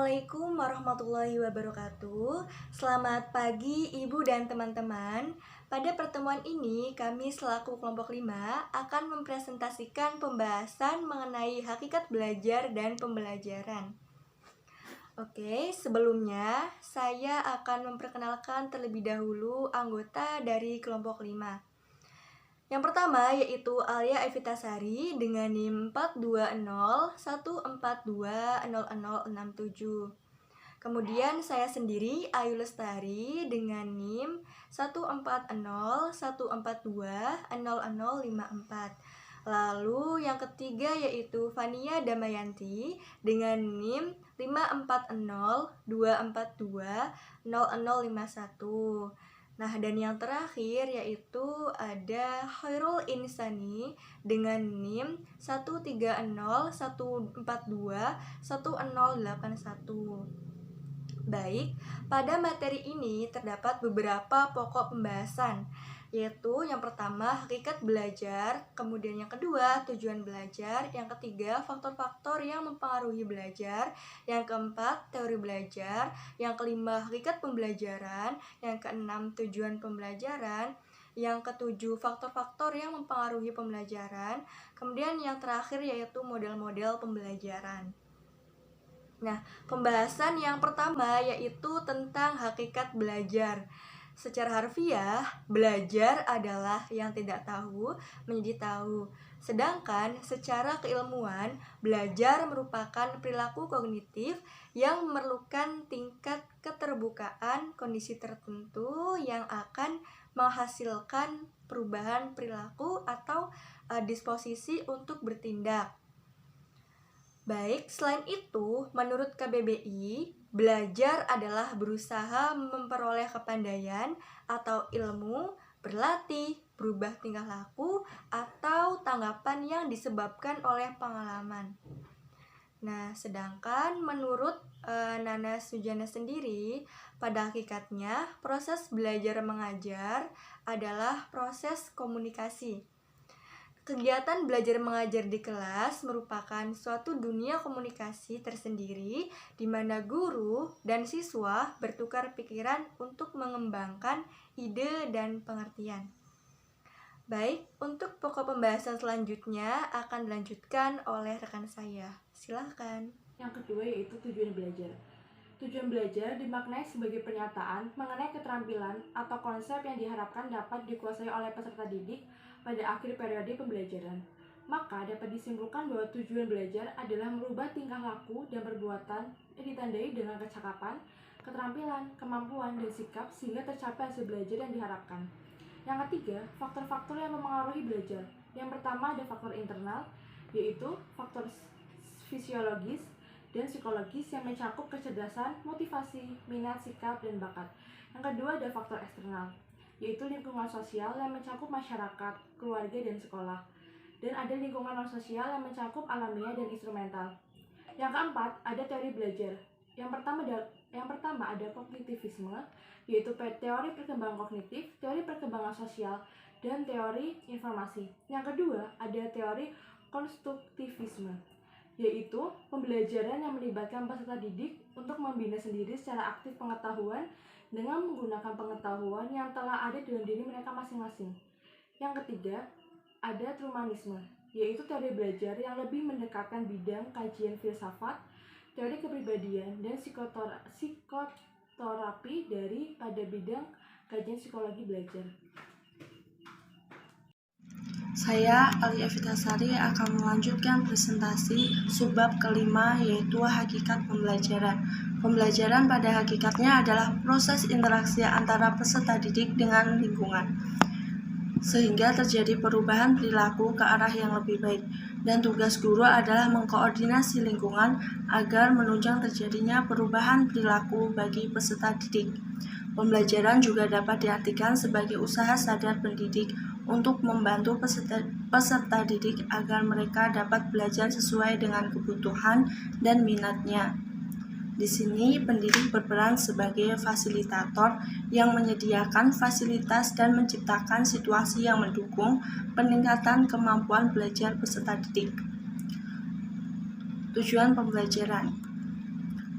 Assalamualaikum warahmatullahi wabarakatuh. Selamat pagi Ibu dan teman-teman. Pada pertemuan ini kami selaku kelompok 5 akan mempresentasikan pembahasan mengenai hakikat belajar dan pembelajaran. Oke, sebelumnya saya akan memperkenalkan terlebih dahulu anggota dari kelompok 5. Yang pertama yaitu Alia Evitasari dengan NIM 42014200067. Kemudian saya sendiri Ayu Lestari dengan NIM 14014200054. Lalu yang ketiga yaitu Fania Damayanti dengan NIM 54024200051. Nah, dan yang terakhir yaitu ada Khairul Insani dengan NIM 13014211081. Baik, pada materi ini terdapat beberapa pokok pembahasan, yaitu yang pertama hakikat belajar, kemudian yang kedua tujuan belajar, yang ketiga faktor-faktor yang mempengaruhi belajar, yang keempat teori belajar, yang kelima hakikat pembelajaran, yang keenam tujuan pembelajaran, yang ketujuh faktor-faktor yang mempengaruhi pembelajaran, kemudian yang terakhir yaitu model-model pembelajaran. Nah, pembahasan yang pertama yaitu tentang hakikat belajar. Secara harfiah, belajar adalah yang tidak tahu menjadi tahu. Sedangkan secara keilmuan, belajar merupakan perilaku kognitif yang memerlukan tingkat keterbukaan kondisi tertentu yang akan menghasilkan perubahan perilaku atau disposisi untuk bertindak. Baik, selain itu, menurut KBBI, belajar adalah berusaha memperoleh kepandaian atau ilmu, berlatih, berubah tingkah laku, atau tanggapan yang disebabkan oleh pengalaman. Nah, sedangkan menurut Nana Sujana sendiri, pada hakikatnya proses belajar mengajar adalah proses komunikasi. Kegiatan belajar mengajar di kelas merupakan suatu dunia komunikasi tersendiri di mana guru dan siswa bertukar pikiran untuk mengembangkan ide dan pengertian. Baik, untuk pokok pembahasan selanjutnya akan dilanjutkan oleh rekan saya. Silahkan. Yang kedua yaitu tujuan belajar. Tujuan belajar dimaknai sebagai pernyataan mengenai keterampilan atau konsep yang diharapkan dapat dikuasai oleh peserta didik pada akhir periode pembelajaran. Maka dapat disimpulkan bahwa tujuan belajar adalah merubah tingkah laku dan perbuatan yang ditandai dengan kecakapan, keterampilan, kemampuan, dan sikap sehingga tercapai hasil belajar yang diharapkan. Yang ketiga, faktor-faktor yang mempengaruhi belajar. Yang pertama ada faktor internal, yaitu faktor fisiologis dan psikologis yang mencakup kecerdasan, motivasi, minat, sikap, dan bakat. Yang kedua ada faktor eksternal, yaitu lingkungan sosial yang mencakup masyarakat, keluarga, dan sekolah. Dan ada lingkungan non-sosial yang mencakup alamiah dan instrumental. Yang keempat ada teori belajar. Yang pertama ada kognitivisme, yaitu teori perkembangan kognitif, teori perkembangan sosial, dan teori informasi. Yang kedua ada teori konstruktivisme, yaitu pembelajaran yang melibatkan peserta didik untuk membina sendiri secara aktif pengetahuan dengan menggunakan pengetahuan yang telah ada dalam diri mereka masing-masing. Yang ketiga, ada trumanisme, yaitu teori belajar yang lebih mendekatkan bidang kajian filsafat, teori kepribadian, dan psikoterapi pada bidang kajian psikologi belajar. Saya, Alia Evitasari, akan melanjutkan presentasi subbab kelima, yaitu hakikat pembelajaran. Pembelajaran pada hakikatnya adalah proses interaksi antara peserta didik dengan lingkungan, sehingga terjadi perubahan perilaku ke arah yang lebih baik. Dan tugas guru adalah mengkoordinasi lingkungan agar menunjang terjadinya perubahan perilaku bagi peserta didik. Pembelajaran juga dapat diartikan sebagai usaha sadar pendidik untuk membantu peserta didik agar mereka dapat belajar sesuai dengan kebutuhan dan minatnya. Di sini, pendidik berperan sebagai fasilitator yang menyediakan fasilitas dan menciptakan situasi yang mendukung peningkatan kemampuan belajar peserta didik. Tujuan pembelajaran.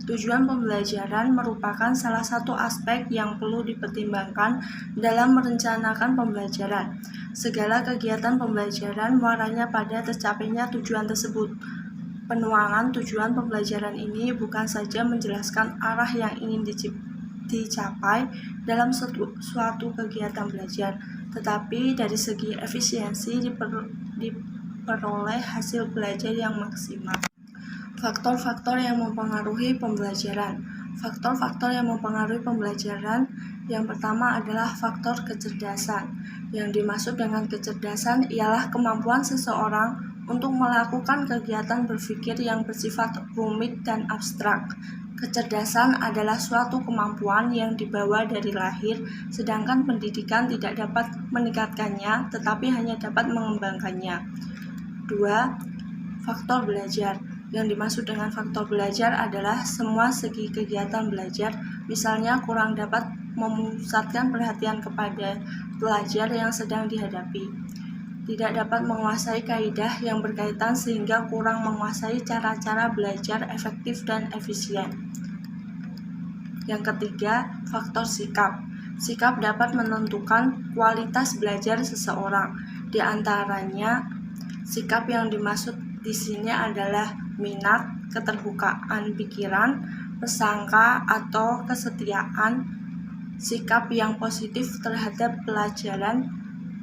Tujuan pembelajaran merupakan salah satu aspek yang perlu dipertimbangkan dalam merencanakan pembelajaran. Segala kegiatan pembelajaran muaranya pada tercapainya tujuan tersebut. Penuangan tujuan pembelajaran ini bukan saja menjelaskan arah yang ingin dicapai dalam suatu kegiatan belajar, tetapi dari segi efisiensi diperoleh hasil belajar yang maksimal. Faktor-faktor yang mempengaruhi pembelajaran. Faktor-faktor yang mempengaruhi pembelajaran yang pertama adalah faktor kecerdasan. Yang dimaksud dengan kecerdasan ialah kemampuan seseorang untuk melakukan kegiatan berpikir yang bersifat rumit dan abstrak. Kecerdasan adalah suatu kemampuan yang dibawa dari lahir, sedangkan pendidikan tidak dapat meningkatkannya, tetapi hanya dapat mengembangkannya. 2. Faktor belajar. Yang dimaksud dengan faktor belajar adalah semua segi kegiatan belajar, misalnya kurang dapat memusatkan perhatian kepada pelajar yang sedang dihadapi, tidak dapat menguasai kaidah yang berkaitan sehingga kurang menguasai cara-cara belajar efektif dan efisien. Yang ketiga, faktor sikap. Sikap dapat menentukan kualitas belajar seseorang. Di antaranya, sikap yang dimaksud di sini adalah minat, keterbukaan pikiran, prasangka atau kesetiaan, sikap yang positif terhadap pelajaran,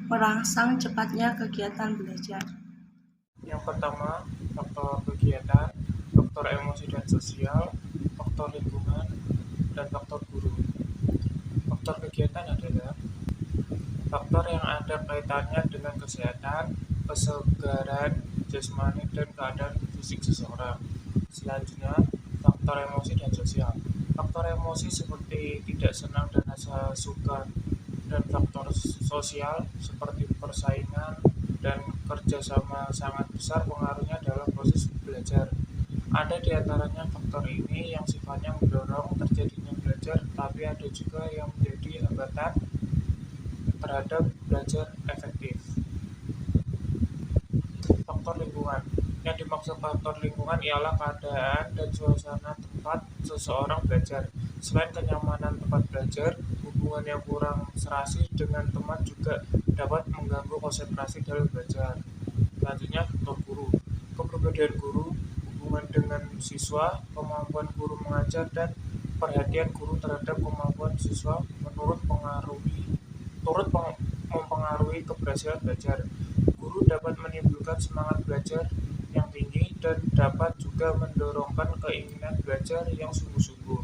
merangsang cepatnya kegiatan belajar. Yang pertama, faktor kegiatan, faktor emosi dan sosial, faktor lingkungan, dan faktor guru. Faktor kegiatan adalah faktor yang ada kaitannya dengan kesehatan, kesegaran jasmani, dan keadaan fisik seseorang. Selanjutnya, faktor emosi dan sosial. Faktor emosi seperti tidak senang dan rasa suka, dan faktor sosial seperti persaingan dan kerjasama sangat besar pengaruhnya dalam proses belajar. Ada di antaranya faktor ini yang sifatnya mendorong terjadinya belajar, tapi ada juga yang menjadi hambatan terhadap belajar efektif. Faktor lingkungan. Yang dimaksud faktor lingkungan ialah keadaan dan suasana tempat seseorang belajar. Selain kenyamanan tempat belajar, hubungan yang kurang serasi dengan teman juga dapat mengganggu konsentrasi dalam belajar. Selanjutnya, faktor guru. Kepribadian guru, hubungan dengan siswa, kemampuan guru mengajar, dan perhatian guru terhadap kemampuan siswa turut mempengaruhi keberhasilan belajar. Guru dapat menimbulkan semangat belajar yang tinggi dan dapat juga mendorongkan keinginan belajar yang sungguh-sungguh.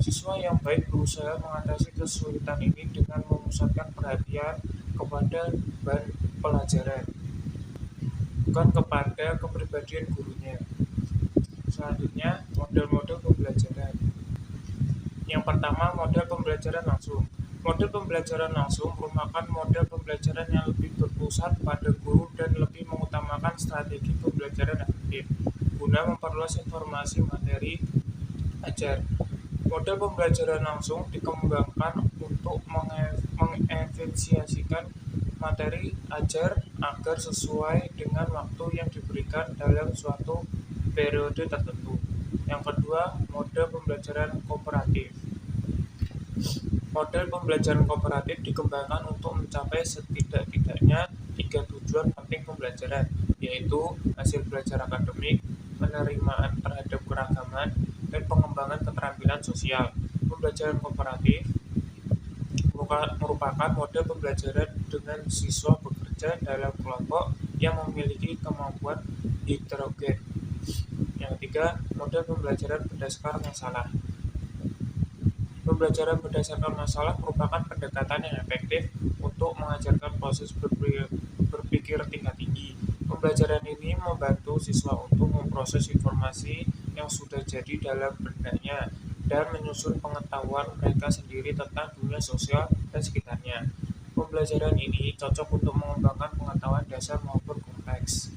Siswa yang baik berusaha mengatasi kesulitan ini dengan memusatkan perhatian kepada bahan pelajaran, bukan kepada kepribadian gurunya. Selanjutnya, model-model pembelajaran. Yang pertama, model pembelajaran langsung. Model pembelajaran langsung merupakan model pembelajaran yang lebih berpusat pada guru dan lebih mengutamakan strategi pembelajaran efektif guna memperluas informasi materi ajar. Model pembelajaran langsung dikembangkan untuk mengefisiensikan materi ajar agar sesuai dengan waktu yang diberikan dalam suatu periode tertentu. Yang kedua, model pembelajaran kooperatif. Model pembelajaran kooperatif dikembangkan untuk mencapai setidak-tidaknya 3 tujuan penting pembelajaran, yaitu hasil belajar akademik, penerimaan terhadap keragaman, dan pengembangan keterampilan sosial. Pembelajaran kooperatif merupakan model pembelajaran dengan siswa bekerja dalam kelompok yang memiliki kemampuan heterogen. Yang ketiga, model pembelajaran berdasarkan masalah. Pembelajaran berdasarkan masalah merupakan pendekatan yang efektif untuk mengajarkan proses berpikir tingkat tinggi. Pembelajaran ini membantu siswa untuk memproses informasi yang sudah jadi dalam benaknya dan menyusun pengetahuan mereka sendiri tentang dunia sosial dan sekitarnya. Pembelajaran ini cocok untuk mengembangkan pengetahuan dasar maupun kompleks.